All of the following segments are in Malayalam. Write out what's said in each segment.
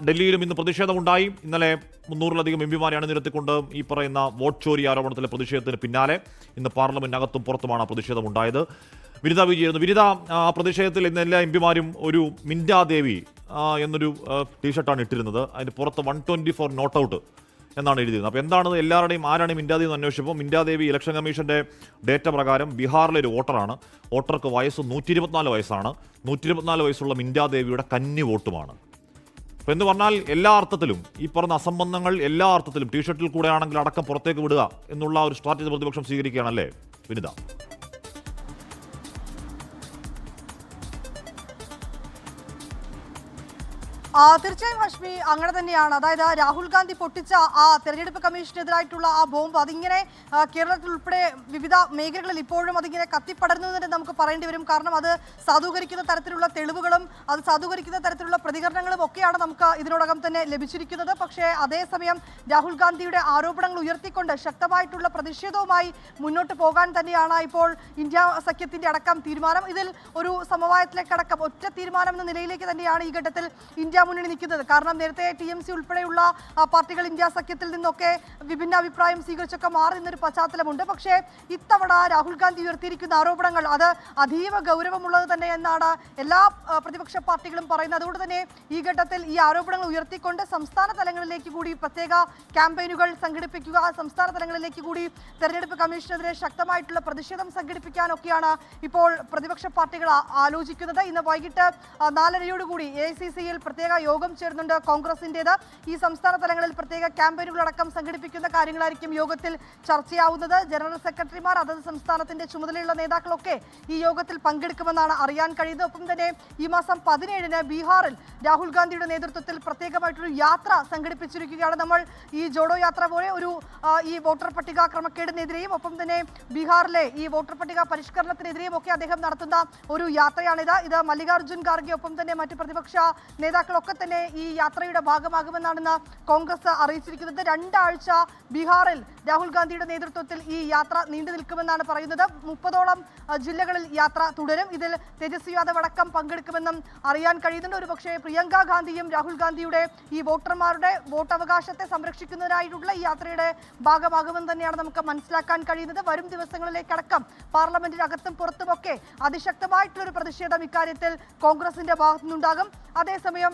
ഡൽഹിയിലും ഇന്ന് പ്രതിഷേധമുണ്ടായി. ഇന്നലെ 300-ലധികം എംപിമാരെ അണിനിരത്തിക്കൊണ്ട് ഈ പറയുന്ന വോട്ട് ചോരി ആരോപണത്തിലെ പ്രതിഷേധത്തിന് പിന്നാലെ ഇന്ന് പാർലമെന്റിനകത്തും പുറത്തുമാണ് പ്രതിഷേധമുണ്ടായത്. വിനിത വിജയായിരുന്നു. വിനിത, പ്രതിഷേധത്തിൽ ഇന്ന് എല്ലാ എംപിമാരും ഒരു മിന്റാദേവി എന്നൊരു ടീഷർട്ടാണ് ഇട്ടിരുന്നത്. അതിന് പുറത്ത് 124 നോട്ട് ഔട്ട് എന്നാണ് എഴുതിയിരുന്നത്. അപ്പോൾ എന്താണ് എല്ലാവരുടെയും ആരാണ് മിന്റാദേവി എന്ന് അന്വേഷിച്ചപ്പോൾ മിന്റാദേവി ഇലക്ഷൻ കമ്മീഷന്റെ ഡേറ്റ പ്രകാരം ബീഹാറിലെ ഒരു വോട്ടറാണ്. വോട്ടർക്ക് വയസ്സ് 124 വയസ്സാണ്. 124 വയസ്സുള്ള മിന്റാദേവിയുടെ കന്നി വോട്ടുമാണ്. അപ്പോൾ എന്ന് പറഞ്ഞാൽ എല്ലാ അർത്ഥത്തിലും ഈ പറഞ്ഞ അസംബന്ധങ്ങൾ എല്ലാ അർത്ഥത്തിലും ടീഷർട്ടിൽ കൂടെ ആണെങ്കിൽ അടക്കം പുറത്തേക്ക് വിടുക എന്നുള്ള ഒരു സ്ട്രാറ്റജി പ്രതിപക്ഷം സ്വീകരിക്കുകയാണല്ലേ വിനിത? തീർച്ചയായും ഹാഷ്മി, അങ്ങനെ തന്നെയാണ്. അതായത് രാഹുൽ ഗാന്ധി പൊട്ടിച്ച ആ തെരഞ്ഞെടുപ്പ് കമ്മീഷനെതിരായിട്ടുള്ള ആ ബോംബ് അതിങ്ങനെ കേരളത്തിൽ ഉൾപ്പെടെ വിവിധ മേഖലകളിൽ ഇപ്പോഴും അതിങ്ങനെ കത്തിപ്പടരുന്നത് തന്നെ നമുക്ക് പറയേണ്ടി വരും. കാരണം അത് സാധൂകരിക്കുന്ന തരത്തിലുള്ള തെളിവുകളും അത് സാധൂകരിക്കുന്ന തരത്തിലുള്ള പ്രതികരണങ്ങളും ഒക്കെയാണ് നമുക്ക് ഇതിനോടകം തന്നെ ലഭിച്ചിരിക്കുന്നത്. പക്ഷേ അതേസമയം രാഹുൽ ഗാന്ധിയുടെ ആരോപണങ്ങൾ ഉയർത്തിക്കൊണ്ട് ശക്തമായിട്ടുള്ള പ്രതിഷേധവുമായി മുന്നോട്ട് പോകാൻ തന്നെയാണ് ഇപ്പോൾ ഇന്ത്യ സഖ്യത്തിന്റെ അടക്കം തീരുമാനം. ഇതിൽ ഒരു സമവായത്തിലേക്കടക്കം ഒറ്റ തീരുമാനം എന്ന നിലയിലേക്ക് തന്നെയാണ് ഈ ഘട്ടത്തിൽ ഇന്ത്യ മുന്നണി നിൽക്കുന്നത്. കാരണം നേരത്തെ TMC ഉൾപ്പെടെയുള്ള പാർട്ടികൾ ഇന്ത്യ സഖ്യത്തിൽ നിന്നൊക്കെ വിഭിന്ന അഭിപ്രായം സ്വീകരിച്ചൊക്കെ മാറി നിന്നൊരു പശ്ചാത്തലമുണ്ട്. പക്ഷേ ഇത്തവണ രാഹുൽ ഗാന്ധി ഉയർത്തിയിരിക്കുന്ന ആരോപണങ്ങൾ അത് അതീവ ഗൗരവമുള്ളത് തന്നെ എന്നാണ് എല്ലാ പ്രതിപക്ഷ പാർട്ടികളും പറയുന്നത്. അതുകൊണ്ട് തന്നെ ഈ ഘട്ടത്തിൽ ഈ ആരോപണങ്ങൾ ഉയർത്തിക്കൊണ്ട് സംസ്ഥാന തലങ്ങളിലേക്ക് കൂടി പ്രത്യേക ക്യാമ്പയിനുകൾ സംഘടിപ്പിക്കുക, സംസ്ഥാന തലങ്ങളിലേക്ക് കൂടി തെരഞ്ഞെടുപ്പ് കമ്മീഷനെതിരെ ശക്തമായിട്ടുള്ള പ്രതിഷേധം സംഘടിപ്പിക്കാനൊക്കെയാണ് ഇപ്പോൾ പ്രതിപക്ഷ പാർട്ടികൾ ആലോചിക്കുന്നത്. ഇന്ന് വൈകിട്ട് 4:30 AICCയിൽ പ്രത്യേക യോഗം ചേരുന്നുണ്ട് കോൺഗ്രസിൻ്റേത്. ഈ സംസ്ഥാന തലങ്ങളിൽ പ്രത്യേക ക്യാമ്പയിനുകളടക്കം സംഘടിപ്പിക്കുന്ന കാര്യങ്ങളായിരിക്കും യോഗത്തിൽ ചർച്ചയാവുന്നത്. ജനറൽ സെക്രട്ടറിമാർ, അതത് സംസ്ഥാനത്തിന്റെ ചുമതലയുള്ള നേതാക്കളൊക്കെ ഈ യോഗത്തിൽ പങ്കെടുക്കുമെന്നാണ് അറിയാൻ കഴിയുന്നത്. ഒപ്പം തന്നെ ഈ മാസം 17-ന് ബീഹാറിൽ രാഹുൽ ഗാന്ധിയുടെ നേതൃത്വത്തിൽ പ്രത്യേകമായിട്ടൊരു യാത്ര സംഘടിപ്പിച്ചിരിക്കുകയാണ്. നമ്മൾ ഈ ജോഡോ യാത്ര പോലെ ഒരു ഈ വോട്ടർ പട്ടിക ക്രമക്കേടിനെതിരെയും ഒപ്പം തന്നെ ബീഹാറിലെ ഈ വോട്ടർ പട്ടിക പരിഷ്കരണത്തിനെതിരെയും ഒക്കെ അദ്ദേഹം നടത്തുന്ന ഒരു യാത്രയാണിത്. ഇത് മല്ലികാർജ്ജുൻ ഖാർഗെ ഒപ്പം തന്നെ മറ്റ് പ്രതിപക്ഷ നേതാക്കളൊക്കെ തന്നെ ഈ യാത്രയുടെ ഭാഗമാകുമെന്നാണ് കോൺഗ്രസ് അറിയിച്ചിരിക്കുന്നത്. 2 ആഴ്ച ബീഹാറിൽ രാഹുൽ ഗാന്ധിയുടെ നേതൃത്വത്തിൽ ഈ യാത്ര നീണ്ടു നിൽക്കുമെന്നാണ് പറയുന്നത്. 30ഓളം ജില്ലകളിൽ യാത്ര തുടരും. ഇതിൽ തേജസ്വി യാദവ് അടക്കം പങ്കെടുക്കുമെന്നും അറിയാൻ കഴിയുന്നുണ്ട്. ഒരുപക്ഷെ പ്രിയങ്ക ഗാന്ധിയും രാഹുൽ ഗാന്ധിയുടെ ഈ വോട്ടർമാരുടെ വോട്ടവകാശത്തെ സംരക്ഷിക്കുന്നതിനായിട്ടുള്ള ഈ യാത്രയുടെ ഭാഗമാകുമെന്ന് തന്നെയാണ് നമുക്ക് മനസ്സിലാക്കാൻ കഴിയുന്നത്. വരും ദിവസങ്ങളിലേക്കടക്കം പാർലമെന്റിനകത്തും പുറത്തുമൊക്കെ അതിശക്തമായിട്ടുള്ളൊരു പ്രതിഷേധം ഇക്കാര്യത്തിൽ കോൺഗ്രസിന്റെ ഭാഗത്തുനിന്നുണ്ടാകും. അതേസമയം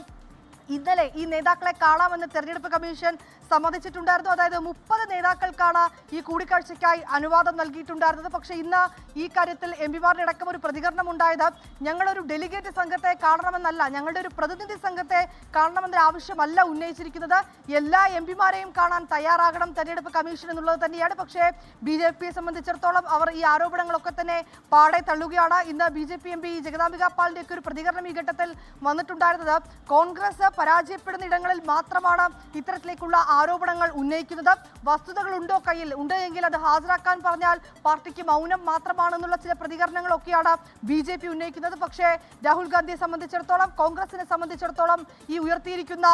ഇന്നലെ ഈ നേതാക്കളെ കാണാമെന്ന് തെരഞ്ഞെടുപ്പ് കമ്മീഷൻ സമ്മതിച്ചിട്ടുണ്ടായിരുന്നു. അതായത് 30 നേതാക്കൾക്കാണ് ഈ കൂടിക്കാഴ്ചയ്ക്കായി അനുവാദം നൽകിയിട്ടുണ്ടായിരുന്നത്. പക്ഷേ ഇന്ന് ഈ കാര്യത്തിൽ എംപിമാരുടെ അടക്കം ഒരു പ്രതികരണം ഉണ്ടായത് ഞങ്ങളൊരു ഡെലിഗേറ്റ് സംഘത്തെ കാണണമെന്നല്ല, ഞങ്ങളുടെ ഒരു പ്രതിനിധി സംഘത്തെ കാണണമെന്ന ആവശ്യമല്ല ഉന്നയിച്ചിരിക്കുന്നത്. എല്ലാ എംപിമാരെയും കാണാൻ തയ്യാറാകണം തെരഞ്ഞെടുപ്പ് കമ്മീഷൻ എന്നുള്ളത് തന്നെയാണ്. പക്ഷേ BJPയെ സംബന്ധിച്ചിടത്തോളം അവർ ഈ ആരോപണങ്ങളൊക്കെ തന്നെ പാടെ തള്ളുകയാണ്. ഇന്ന് BJP MP ജഗദാംബിക പാലിന്റെ ഒക്കെ ഒരു പ്രതികരണം ഈ ഘട്ടത്തിൽ വന്നിട്ടുണ്ടായിരുന്നത് കോൺഗ്രസ് പരാജയപ്പെടുന്ന ഇടങ്ങളിൽ മാത്രമാണ് ഇത്തരത്തിലേക്കുള്ള ആരോപണങ്ങൾ ഉന്നയിക്കുന്നത്. വസ്തുതകളുണ്ടോ കയ്യിൽ ഉണ്ട് എങ്കിൽ അത് ഹാജരാക്കാൻ പറഞ്ഞാൽ പാർട്ടിക്ക് മൗനം മാത്രമാണെന്നുള്ള ചില പ്രതികരണങ്ങളൊക്കെയാണ് BJP ഉന്നയിക്കുന്നത്. പക്ഷേ രാഹുൽ ഗാന്ധിയെ സംബന്ധിച്ചിടത്തോളം കോൺഗ്രസിനെ സംബന്ധിച്ചിടത്തോളം ഈ ഉയർത്തിയിരിക്കുന്ന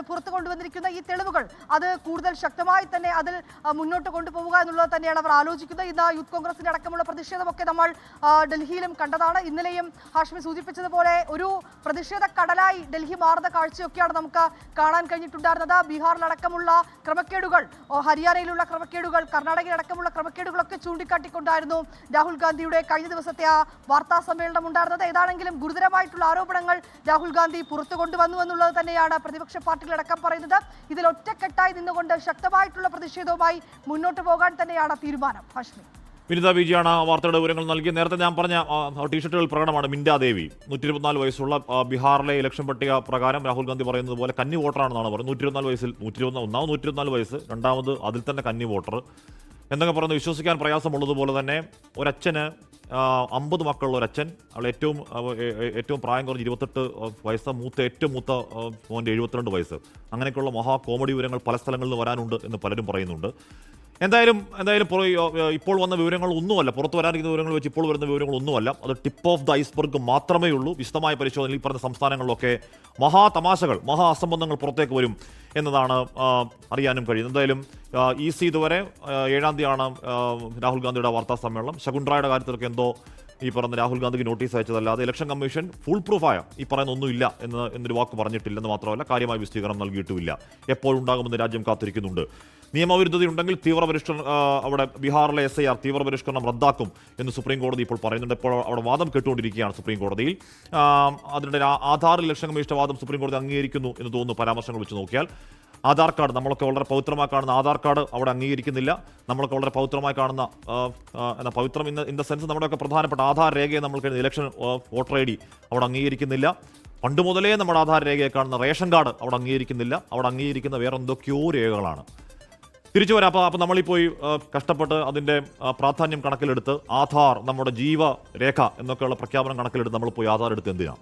പുറത്തു കൊണ്ടുവന്നിരിക്കുന്ന ഈ തെളിവുകൾ അത് കൂടുതൽ ശക്തമായി തന്നെ അതിൽ മുന്നോട്ട് കൊണ്ടുപോവുക എന്നുള്ളത് തന്നെയാണ് അവർ ആലോചിക്കുന്നത്. ഇന്ന് യൂത്ത് കോൺഗ്രസിന്റെ അടക്കമുള്ള പ്രതിഷേധമൊക്കെ നമ്മൾ ഡൽഹിയിലും കണ്ടതാണ്. ഇന്നലെയും ഹാഷ്മി സൂചിപ്പിച്ചതുപോലെ ഒരു പ്രതിഷേധ കടലായി ഡൽഹി മാറുന്ന കാഴ്ചയൊക്കെയാണ് നമുക്ക് കാണാൻ കഴിഞ്ഞിട്ടുണ്ടായിരുന്നത്. ബീഹാറിലടക്കമുള്ള ക്രമക്കേടുകൾ, ഹരിയാനയിലുള്ള ക്രമക്കേടുകൾ, കർണാടകയിലടക്കമുള്ള ക്രമക്കേടുകളൊക്കെ ചൂണ്ടിക്കാട്ടിക്കൊണ്ടായിരുന്നു രാഹുൽ ഗാന്ധിയുടെ കഴിഞ്ഞ ദിവസത്തെ ആ വാർത്താ സമ്മേളനം ഉണ്ടായിരുന്നത്. ഏതാണെങ്കിലും ഗുരുതരമായിട്ടുള്ള ആരോപണങ്ങൾ രാഹുൽ ഗാന്ധി പുറത്തു കൊണ്ടുവന്നു എന്നുള്ളത് തന്നെയാണ് പ്രതിപക്ഷ പാർട്ടികളടക്കം പറയുന്നത്. ഇതിൽ ഒറ്റക്കെട്ടായി നിന്നുകൊണ്ട് ശക്തമായിട്ടുള്ള പ്രതിഷേധവുമായി മുന്നോട്ട് പോകാൻ തന്നെയാണ് തീരുമാനം. ഹാഷ്മി, വിനിത വിജയാണ് വാർത്തയുടെ വിവരങ്ങൾ നൽകി. നേരത്തെ ഞാൻ പറഞ്ഞ ടീഷർട്ടുകൾ പ്രകടനമാണ് മിന്റാദേവി. 124 വയസ്സുള്ള ബീഹാറിലെ ഇലക്ഷൻ പട്ടിക പ്രകാരം രാഹുൽ ഗാന്ധി പറയുന്നത് പോലെ കന്നി വോട്ടറാണെന്നാണ് പറയുന്നത്. 124 വയസ്സിൽ 124 വയസ്സ്, രണ്ടാമത് അതിൽ തന്നെ കന്നി വോട്ടർ എന്നൊക്കെ പറയുന്നത് വിശ്വസിക്കാൻ പ്രയാസമുള്ളതുപോലെ തന്നെ ഒരച്ഛന് 50 മക്കളുള്ള ഒരച്ഛൻ, അവൾ ഏറ്റവും പ്രായം കുറഞ്ഞ് 28 വയസ്സ്, ഏറ്റവും മൂത്ത മോൻ്റെ 72 വയസ്സ്. അങ്ങനെയൊക്കെയുള്ള മഹാ കോമഡി വിവരങ്ങൾ പല സ്ഥലങ്ങളിൽ നിന്ന് വരാനുണ്ട് എന്ന് പലരും പറയുന്നുണ്ട്. എന്തായാലും ഇപ്പോൾ വന്ന വിവരങ്ങൾ ഒന്നുമല്ല, പുറത്തു വരാനിരിക്കുന്ന വിവരങ്ങൾ വെച്ച് ഇപ്പോൾ വരുന്ന വിവരങ്ങളൊന്നുമല്ല. അത് ടിപ്പ് ഓഫ് ദ ഐസ്ബർഗ് മാത്രമേ ഉള്ളൂ. വിശദമായ പരിശോധനയിൽ ഈ പറഞ്ഞ സംസ്ഥാനങ്ങളിലൊക്കെ മഹാ തമാശകൾ, മഹാ അസംബന്ധങ്ങൾ പുറത്തേക്ക് വരും എന്നതാണ് അറിയാനും കഴിയുന്നത്. എന്തായാലും EC ഇതുവരെ 7-ാം തീയതിയാണ് രാഹുൽ ഗാന്ധിയുടെ വാർത്താ സമ്മേളനം. ശകുണ്ട്രയുടെ കാര്യത്തിലൊക്കെ എന്തോ ഈ പറഞ്ഞ രാഹുൽ ഗാന്ധിക്ക് നോട്ടീസ് അയച്ചതല്ലാതെ ഇലക്ഷൻ കമ്മീഷൻ ഫുൾ പ്രൂഫായ ഈ പറയുന്ന ഒന്നുമില്ല എന്നൊരു വാക്ക് പറഞ്ഞിട്ടില്ലെന്ന് മാത്രമല്ല കാര്യമായ വിശദീകരണം നൽകിയിട്ടുമില്ല. എപ്പോഴുണ്ടാകുമെന്ന് രാജ്യം കാത്തിരിക്കുന്നുണ്ട്. നിയമവിരുദ്ധതയുണ്ടെങ്കിൽ അവിടെ ബീഹാറിലെ SIR തീവ്രപരിഷ്കരണം റദ്ദാക്കും എന്ന് സുപ്രീം കോടതി ഇപ്പോൾ പറയുന്നുണ്ട്. ഇപ്പോൾ അവിടെ വാദം കേട്ടുകൊണ്ടിരിക്കുകയാണ് സുപ്രീം കോടതിയിൽ. അതിനിടെ ആധാർ ഇലക്ഷൻ കമ്മീഷന്റെ വാദം സുപ്രീം കോടതി അംഗീകരിക്കുന്നു എന്ന് തോന്നുന്നു പരാമർശങ്ങൾ വെച്ച് നോക്കിയാൽ. ആധാർ കാർഡ് നമ്മളൊക്കെ വളരെ പവിത്രമായി കാണുന്ന ആധാർ കാർഡ് അവിടെ അംഗീകരിക്കുന്നില്ല. നമ്മളൊക്കെ വളരെ പവിത്രമായി കാണുന്ന പവിത്രം ഇൻ ദ സെൻസ് നമ്മുടെയൊക്കെ പ്രധാനപ്പെട്ട ആധാർ രേഖയെ നമ്മൾക്ക് ഇലക്ഷൻ വോട്ടർ ID അവിടെ അംഗീകരിക്കുന്നില്ല. പണ്ട് മുതലേ നമ്മുടെ ആധാർ രേഖയെ കാണുന്ന റേഷൻ കാർഡ് അവിടെ അംഗീകരിക്കുന്നില്ല. അവിടെ അംഗീകരിക്കുന്ന വേറെ എന്തൊക്കെയോ രേഖകളാണ്. തിരിച്ചു വരാം. അപ്പോൾ നമ്മളിൽ പോയി കഷ്ടപ്പെട്ട് അതിൻ്റെ പ്രാധാന്യം കണക്കിലെടുത്ത് ആധാർ നമ്മുടെ ജീവരേഖ എന്നൊക്കെയുള്ള പ്രഖ്യാപനം കണക്കിലെടുത്ത് നമ്മൾ പോയി ആധാർ എടുത്ത് എന്തിനാ